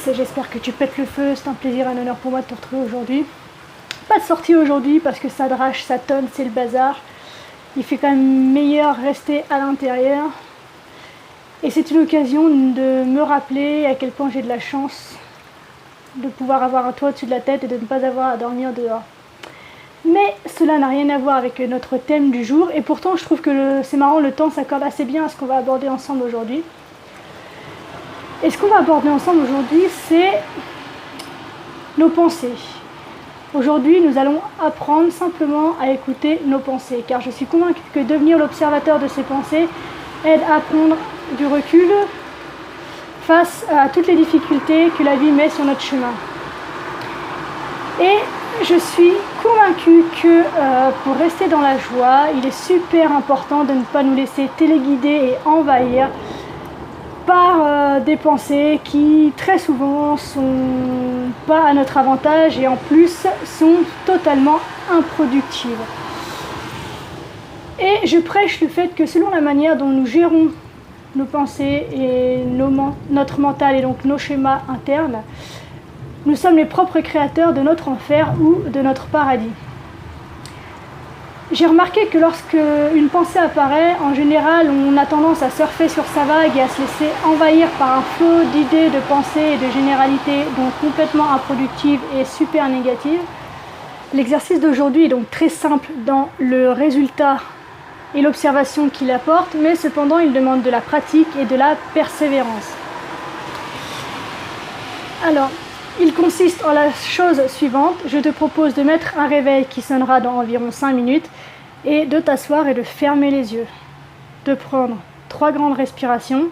Alice, j'espère que tu pètes le feu, c'est un plaisir, un honneur pour moi de te retrouver aujourd'hui. Pas de sortie aujourd'hui parce que ça drache, ça tonne, c'est le bazar. Il fait quand même meilleur rester à l'intérieur. Et c'est une occasion de me rappeler à quel point j'ai de la chance de pouvoir avoir un toit au-dessus de la tête et de ne pas avoir à dormir dehors. Mais cela n'a rien à voir avec notre thème du jour et pourtant je trouve que c'est marrant, le temps s'accorde assez bien à ce qu'on va aborder ensemble aujourd'hui. Et ce qu'on va aborder ensemble aujourd'hui, c'est nos pensées. Aujourd'hui, nous allons apprendre simplement à écouter nos pensées, car je suis convaincue que devenir l'observateur de ces pensées aide à prendre du recul face à toutes les difficultés que la vie met sur notre chemin. Et je suis convaincue que pour rester dans la joie, il est super important de ne pas nous laisser téléguider et envahir par des pensées qui très souvent sont pas à notre avantage et en plus sont totalement improductives. Et je prêche le fait que selon la manière dont nous gérons nos pensées et notre mental et donc nos schémas internes, nous sommes les propres créateurs de notre enfer ou de notre paradis. J'ai remarqué que lorsque une pensée apparaît, en général, on a tendance à surfer sur sa vague et à se laisser envahir par un flot d'idées, de pensées et de généralités, donc complètement improductives et super négatives. L'exercice d'aujourd'hui est donc très simple dans le résultat et l'observation qu'il apporte, mais cependant il demande de la pratique et de la persévérance. Alors, il consiste en la chose suivante. Je te propose de mettre un réveil qui sonnera dans environ 5 minutes et de t'asseoir et de fermer les yeux. De prendre 3 grandes respirations.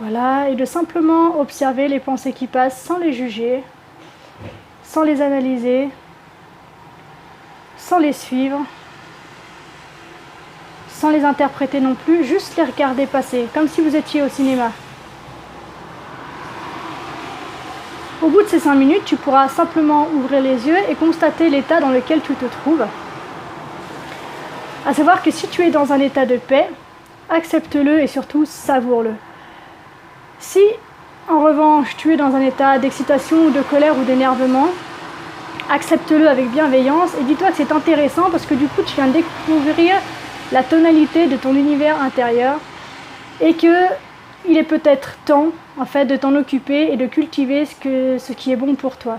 Voilà, et de simplement observer les pensées qui passent sans les juger, sans les analyser, sans les suivre, sans les interpréter non plus, juste les regarder passer, comme si vous étiez au cinéma. Au bout de ces 5 minutes, tu pourras simplement ouvrir les yeux et constater l'état dans lequel tu te trouves. À savoir que si tu es dans un état de paix, accepte-le et surtout savoure-le. Si, en revanche, tu es dans un état d'excitation ou de colère ou d'énervement, accepte-le avec bienveillance et dis-toi que c'est intéressant parce que du coup, tu viens de découvrir la tonalité de ton univers intérieur et qu'il est peut-être temps, en fait, de t'en occuper et de cultiver ce qui est bon pour toi.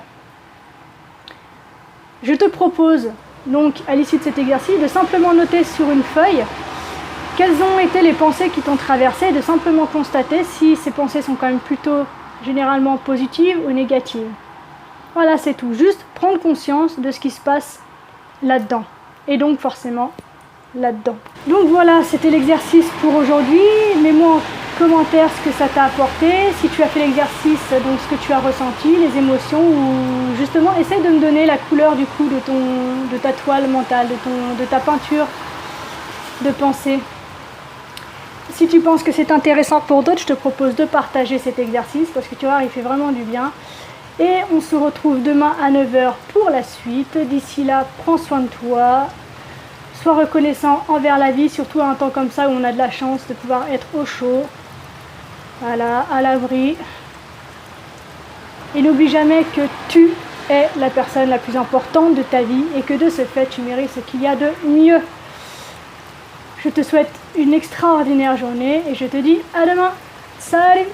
Je te propose, donc, à l'issue de cet exercice, de simplement noter sur une feuille quelles ont été les pensées qui t'ont traversé, de simplement constater si ces pensées sont quand même plutôt généralement positives ou négatives. Voilà, c'est tout. Juste prendre conscience de ce qui se passe là-dedans. Et donc forcément là-dedans. Donc voilà, c'était l'exercice pour aujourd'hui. Mets-moi en commentaire ce que ça t'a apporté, si tu as fait l'exercice, donc ce que tu as ressenti, les émotions, ou justement essaye de me donner la couleur du coup de ta toile mentale, de ta peinture de pensée. Si tu penses que c'est intéressant pour d'autres, je te propose de partager cet exercice parce que tu vois, il fait vraiment du bien. Et on se retrouve demain à 9 h pour la suite. D'ici là, prends soin de toi. Sois reconnaissant envers la vie, surtout à un temps comme ça où on a de la chance de pouvoir être au chaud. Voilà, à l'abri. Et n'oublie jamais que tu es la personne la plus importante de ta vie et que de ce fait, tu mérites ce qu'il y a de mieux. Je te souhaite une extraordinaire journée et je te dis à demain. Salut!